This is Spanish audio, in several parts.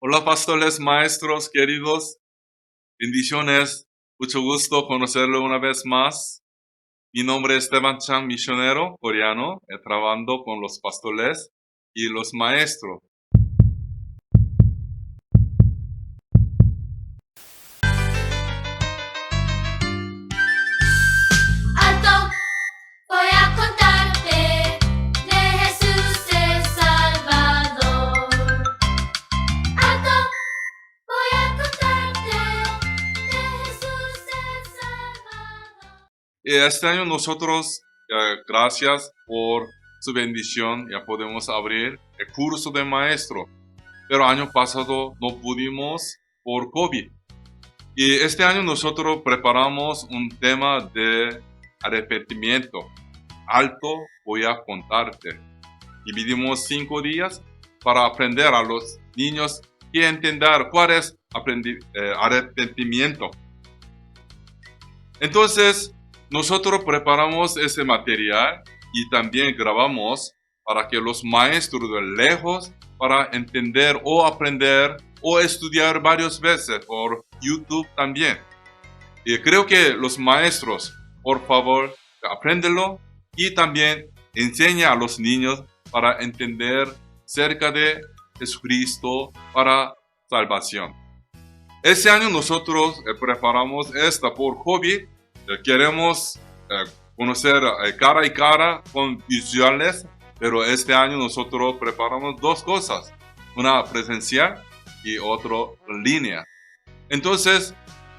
Hola pastores, maestros queridos, bendiciones, mucho gusto conocerlo una vez más. Mi nombre es Esteban Chang, misionero coreano, trabajando con los pastores y los maestros. Alto, voy a contarte de Jesús el Salvador. Alto, voy a contarte de Jesús el Salvador. Y este año nosotros, gracias por su bendición, ya podemos abrir el curso de maestro. Pero año pasado no pudimos por COVID. Y este año nosotros preparamos un tema de arrepentimiento. Alto, voy a contarte. Dividimos 5 días para aprender a los niños y entender cuál es arrepentimiento. Entonces, nosotros preparamos ese material y también grabamos para que los maestros de lejos para entender o aprender o estudiar varias veces por YouTube también. Y creo que los maestros, por favor, apréndelo y también enseña a los niños para entender cerca de Jesucristo para salvación. Este año nosotros preparamos esta por COVID. Queremos conocer cara y cara con visuales, pero este año nosotros preparamos 2 cosas, una presencial y otro en línea. Entonces,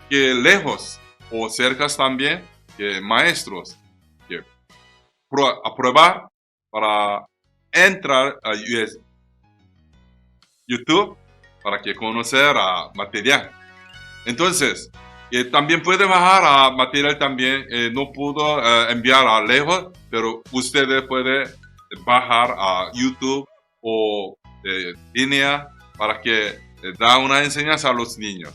que lejos o cerca también, que maestros, que aprobar para entrar a YouTube para que conocer material. Entonces, también puede bajar a material también, no pudo enviar a lejos, pero usted puede bajar a YouTube o línea para que da una enseñanza a los niños.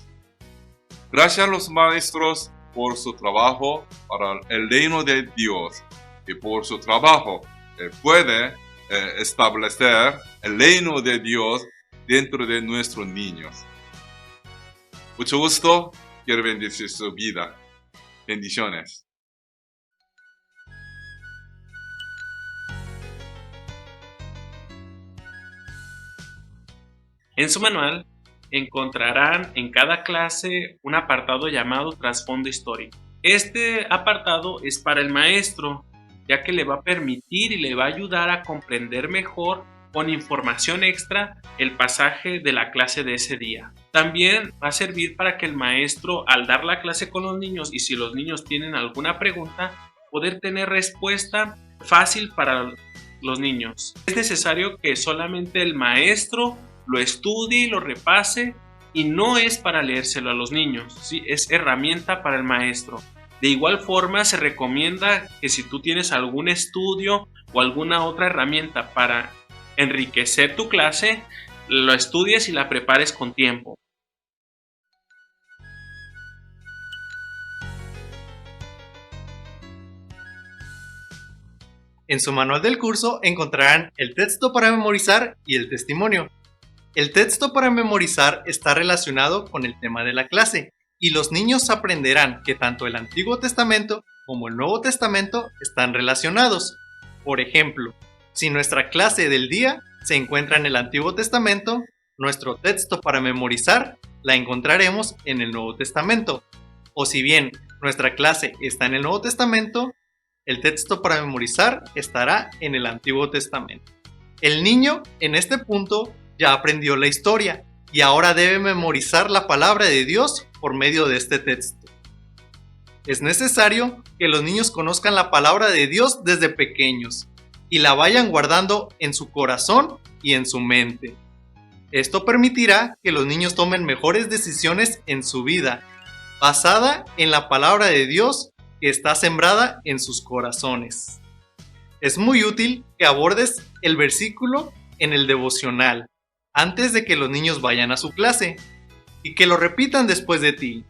Gracias a los maestros por su trabajo para el reino de Dios y por su trabajo puede establecer el reino de Dios dentro de nuestros niños. Mucho gusto, quiero bendecir su vida. Bendiciones. En su manual encontrarán en cada clase un apartado llamado trasfondo histórico. Este apartado es para el maestro, ya que le va a permitir y le va a ayudar a comprender mejor con información extra el pasaje de la clase de ese día. También va a servir para que el maestro, al dar la clase con los niños y si los niños tienen alguna pregunta, poder tener respuesta fácil para los niños. Es necesario que solamente el maestro lo estudie y lo repase, y no es para leérselo a los niños, ¿sí? Es herramienta para el maestro. De igual forma, se recomienda que si tú tienes algún estudio o alguna otra herramienta para enriquecer tu clase, lo estudies y la prepares con tiempo. En su manual del curso encontrarán el texto para memorizar y el testimonio. El texto para memorizar está relacionado con el tema de la clase y los niños aprenderán que tanto el Antiguo Testamento como el Nuevo Testamento están relacionados. Por ejemplo, si nuestra clase del día se encuentra en el Antiguo Testamento, nuestro texto para memorizar la encontraremos en el Nuevo Testamento. O si bien nuestra clase está en el Nuevo Testamento, el texto para memorizar estará en el Antiguo Testamento. El niño, en este punto, ya aprendió la historia y ahora debe memorizar la palabra de Dios por medio de este texto. Es necesario que los niños conozcan la palabra de Dios desde pequeños y la vayan guardando en su corazón y en su mente. Esto permitirá que los niños tomen mejores decisiones en su vida, basada en la palabra de Dios que está sembrada en sus corazones. Es muy útil que abordes el versículo en el devocional antes de que los niños vayan a su clase y que lo repitan después de ti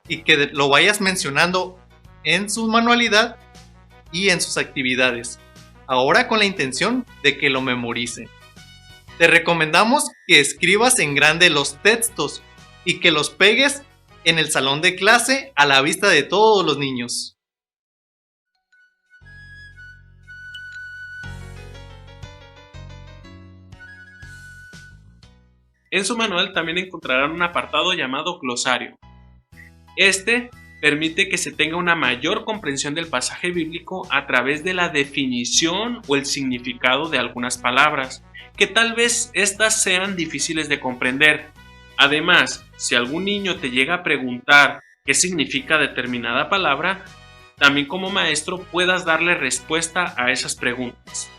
y que lo vayas mencionando en su manualidad y en sus actividades, ahora con la intención de que lo memoricen. te recomendamos que escribas en grande los textos y que los pegues en el salón de clase a la vista de todos los niños. En su manual también encontrarán un apartado llamado glosario. Este permite que se tenga una mayor comprensión del pasaje bíblico a través de la definición o el significado de algunas palabras, que tal vez estas sean difíciles de comprender. Además, si algún niño te llega a preguntar qué significa determinada palabra, también como maestro puedas darle respuesta a esas preguntas.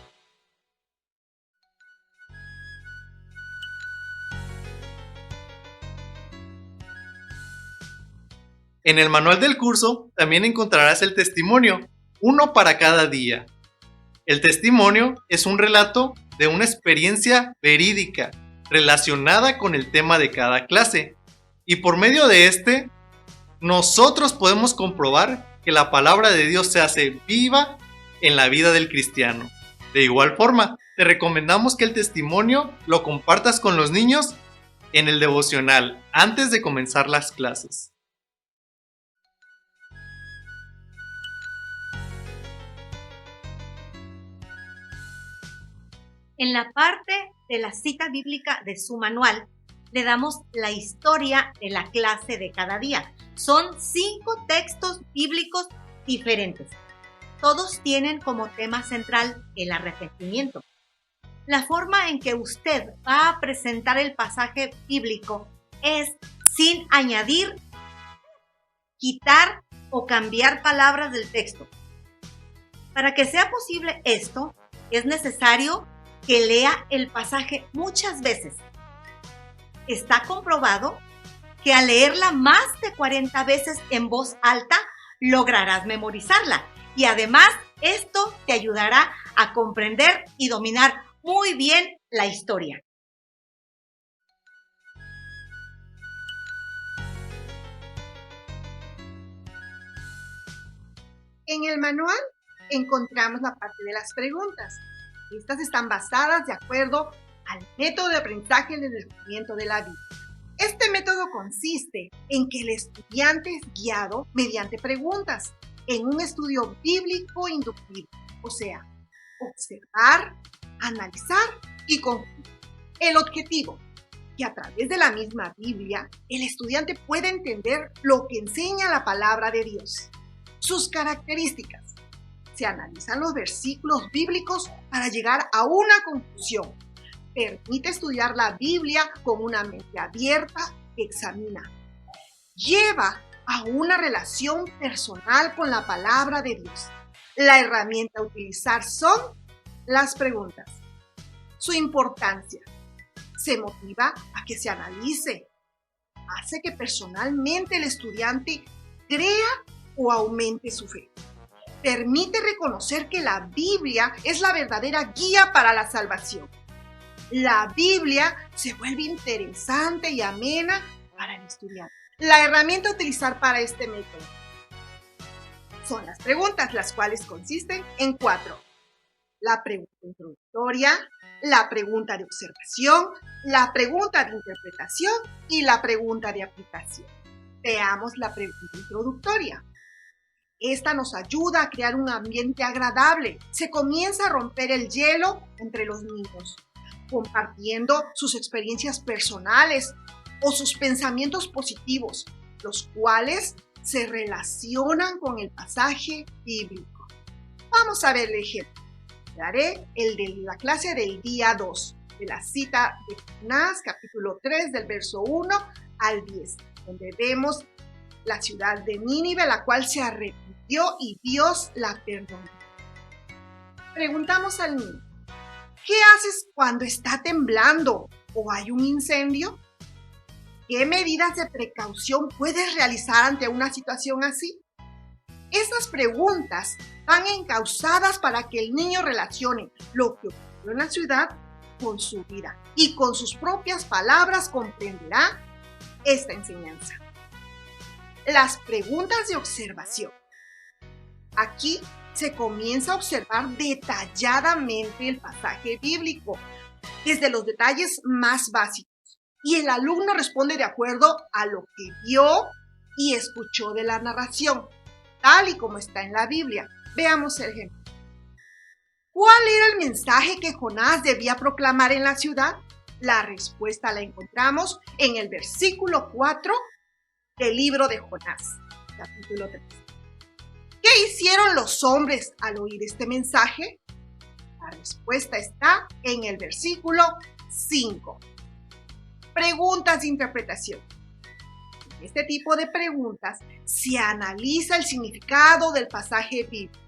En el manual del curso también encontrarás el testimonio, uno para cada día. El testimonio es un relato de una experiencia verídica relacionada con el tema de cada clase, y por medio de este, nosotros podemos comprobar que la palabra de Dios se hace viva en la vida del cristiano. De igual forma, te recomendamos que el testimonio lo compartas con los niños en el devocional antes de comenzar las clases. En la parte de la cita bíblica de su manual, le damos la historia de la clase de cada día. Son 5 textos bíblicos diferentes. Todos tienen como tema central el arrepentimiento. La forma en que usted va a presentar el pasaje bíblico es sin añadir, quitar o cambiar palabras del texto. Para que sea posible esto, es necesario que lea el pasaje muchas veces. Está comprobado que al leerla más de 40 veces en voz alta, lograrás memorizarla. Y además, esto te ayudará a comprender y dominar muy bien la historia. En el manual encontramos la parte de las preguntas. Estas están basadas de acuerdo al método de aprendizaje del descubrimiento de la Biblia. Este método consiste en que el estudiante es guiado mediante preguntas en un estudio bíblico inductivo, o sea, observar, analizar y concluir. El objetivo, que a través de la misma Biblia, el estudiante pueda entender lo que enseña la palabra de Dios. Sus características. Se analizan los versículos bíblicos para llegar a una conclusión. Permite estudiar la Biblia con una mente abierta que examina. Lleva a una relación personal con la palabra de Dios. La herramienta a utilizar son las preguntas. Su importancia. Se motiva a que se analice. Hace que personalmente el estudiante crea o aumente su fe. Permite reconocer que la Biblia es la verdadera guía para la salvación. La Biblia se vuelve interesante y amena para el estudiante. La herramienta a utilizar para este método son las preguntas, las cuales consisten en 4. La pregunta introductoria, la pregunta de observación, la pregunta de interpretación y la pregunta de aplicación. Veamos la pregunta introductoria. Esta nos ayuda a crear un ambiente agradable. Se comienza a romper el hielo entre los niños, compartiendo sus experiencias personales o sus pensamientos positivos, los cuales se relacionan con el pasaje bíblico. Vamos a ver el ejemplo. Daré el de la clase del día 2, de la cita de Jonás, capítulo 3, del verso 1 al 10, donde vemos la ciudad de Nínive, la cual se arrepintió y Dios la perdonó. Preguntamos al niño, ¿qué haces cuando está temblando o hay un incendio? ¿Qué medidas de precaución puedes realizar ante una situación así? Estas preguntas van encausadas para que el niño relacione lo que ocurrió en la ciudad con su vida y con sus propias palabras comprenderá esta enseñanza. Las preguntas de observación. Aquí se comienza a observar detalladamente el pasaje bíblico desde los detalles más básicos. Y el alumno responde de acuerdo a lo que vio y escuchó de la narración, tal y como está en la Biblia. Veamos el ejemplo. ¿Cuál era el mensaje que Jonás debía proclamar en la ciudad? La respuesta la encontramos en el versículo 4 del libro de Jonás, capítulo 3. ¿Qué hicieron los hombres al oír este mensaje? La respuesta está en el versículo 5. Preguntas de interpretación. En este tipo de preguntas se analiza el significado del pasaje bíblico.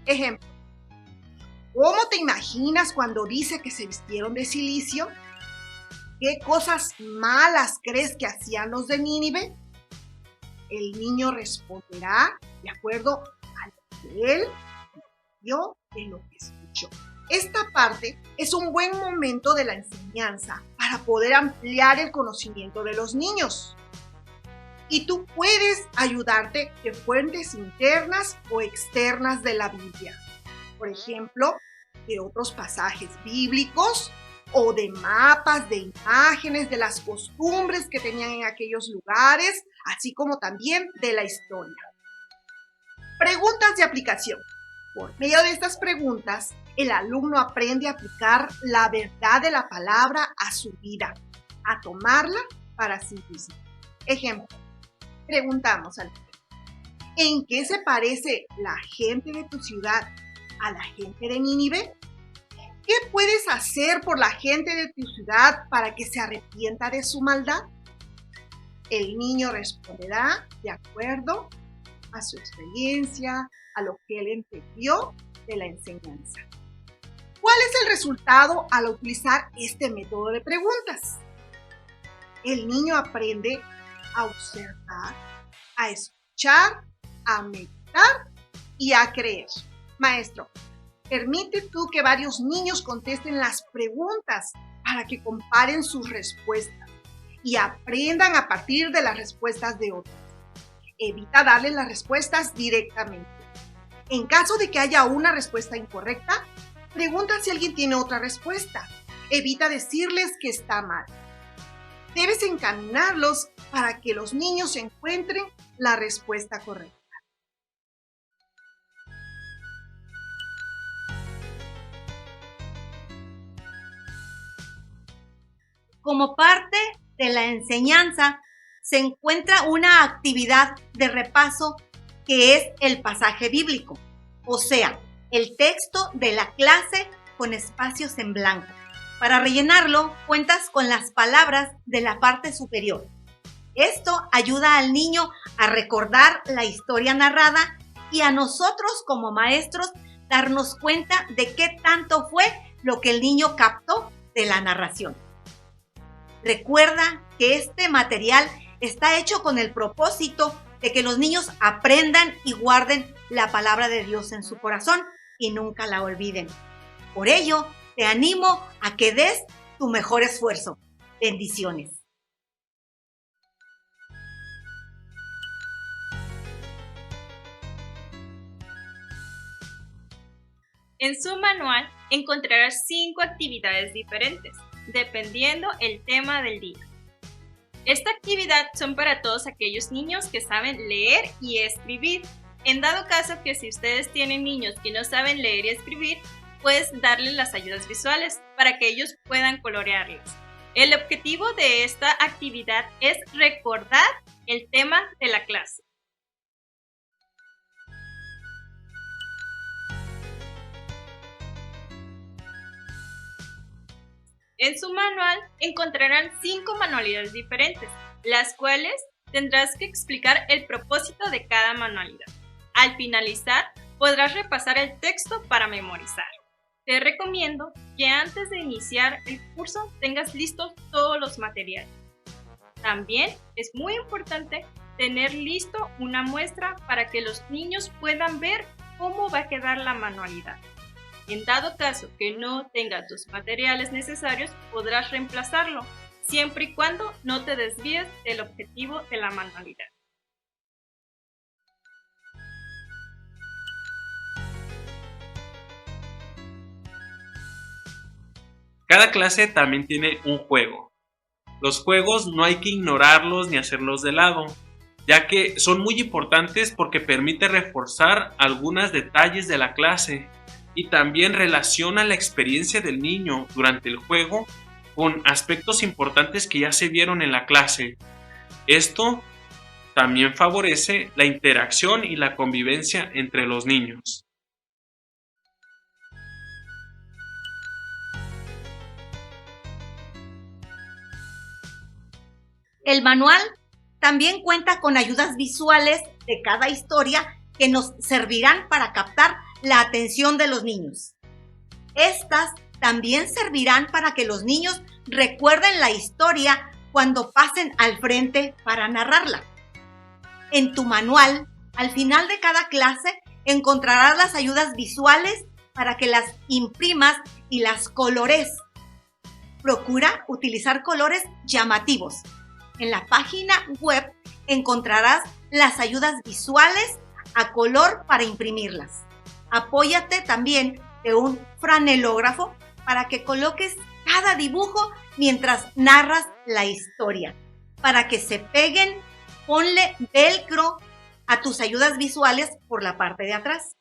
Ejemplo. ¿Cómo te imaginas cuando dice que se vistieron de cilicio? ¿Qué cosas malas crees que hacían los de Nínive? El niño responderá de acuerdo a lo que él vio, de lo que escuchó. Esta parte es un buen momento de la enseñanza para poder ampliar el conocimiento de los niños. Y tú puedes ayudarte de fuentes internas o externas de la Biblia. Por ejemplo, de otros pasajes bíblicos o de mapas, de imágenes, de las costumbres que tenían en aquellos lugares, así como también de la historia. Preguntas de aplicación. Por medio de estas preguntas, el alumno aprende a aplicar la verdad de la palabra a su vida, a tomarla para sí mismo. Ejemplo, preguntamos al niño, ¿en qué se parece la gente de tu ciudad a la gente de Nínive? ¿Qué puedes hacer por la gente de tu ciudad para que se arrepienta de su maldad? El niño responderá de acuerdo a su experiencia, a lo que él entendió de la enseñanza. ¿Cuál es el resultado al utilizar este método de preguntas? El niño aprende a observar, a escuchar, a meditar y a creer. Maestro, permite tú que varios niños contesten las preguntas para que comparen sus respuestas y aprendan a partir de las respuestas de otros. Evita darles las respuestas directamente. En caso de que haya una respuesta incorrecta, pregunta si alguien tiene otra respuesta. Evita decirles que está mal. Debes encaminarlos para que los niños encuentren la respuesta correcta. Como parte de la enseñanza, se encuentra una actividad de repaso que es el pasaje bíblico, o sea, el texto de la clase con espacios en blanco. Para rellenarlo, cuentas con las palabras de la parte superior. Esto ayuda al niño a recordar la historia narrada y a nosotros como maestros darnos cuenta de qué tanto fue lo que el niño captó de la narración. Recuerda que este material está hecho con el propósito de que los niños aprendan y guarden la palabra de Dios en su corazón y nunca la olviden. Por ello, te animo a que des tu mejor esfuerzo. Bendiciones. En su manual encontrarás 5 actividades diferentes, dependiendo el tema del día. Esta actividad son para todos aquellos niños que saben leer y escribir. En dado caso que si ustedes tienen niños que no saben leer y escribir, puedes darles las ayudas visuales para que ellos puedan colorearlas. El objetivo de esta actividad es recordar el tema de la clase. En su manual encontrarán 5 manualidades diferentes, las cuales tendrás que explicar el propósito de cada manualidad. Al finalizar, podrás repasar el texto para memorizar. Te recomiendo que antes de iniciar el curso tengas listos todos los materiales. También es muy importante tener listo una muestra para que los niños puedan ver cómo va a quedar la manualidad. En dado caso que no tengas los materiales necesarios, podrás reemplazarlo, siempre y cuando no te desvíes del objetivo de la manualidad. Cada clase también tiene un juego. Los juegos no hay que ignorarlos ni hacerlos de lado, ya que son muy importantes porque permite reforzar algunos detalles de la clase y también relaciona la experiencia del niño durante el juego con aspectos importantes que ya se vieron en la clase. Esto también favorece la interacción y la convivencia entre los niños. El manual también cuenta con ayudas visuales de cada historia que nos servirán para captar la atención de los niños. Estas también servirán para que los niños recuerden la historia cuando pasen al frente para narrarla. En tu manual, al final de cada clase, encontrarás las ayudas visuales para que las imprimas y las colores. Procura utilizar colores llamativos. En la página web encontrarás las ayudas visuales a color para imprimirlas. Apóyate también de un franelógrafo para que coloques cada dibujo mientras narras la historia. Para que se peguen, ponle velcro a tus ayudas visuales por la parte de atrás.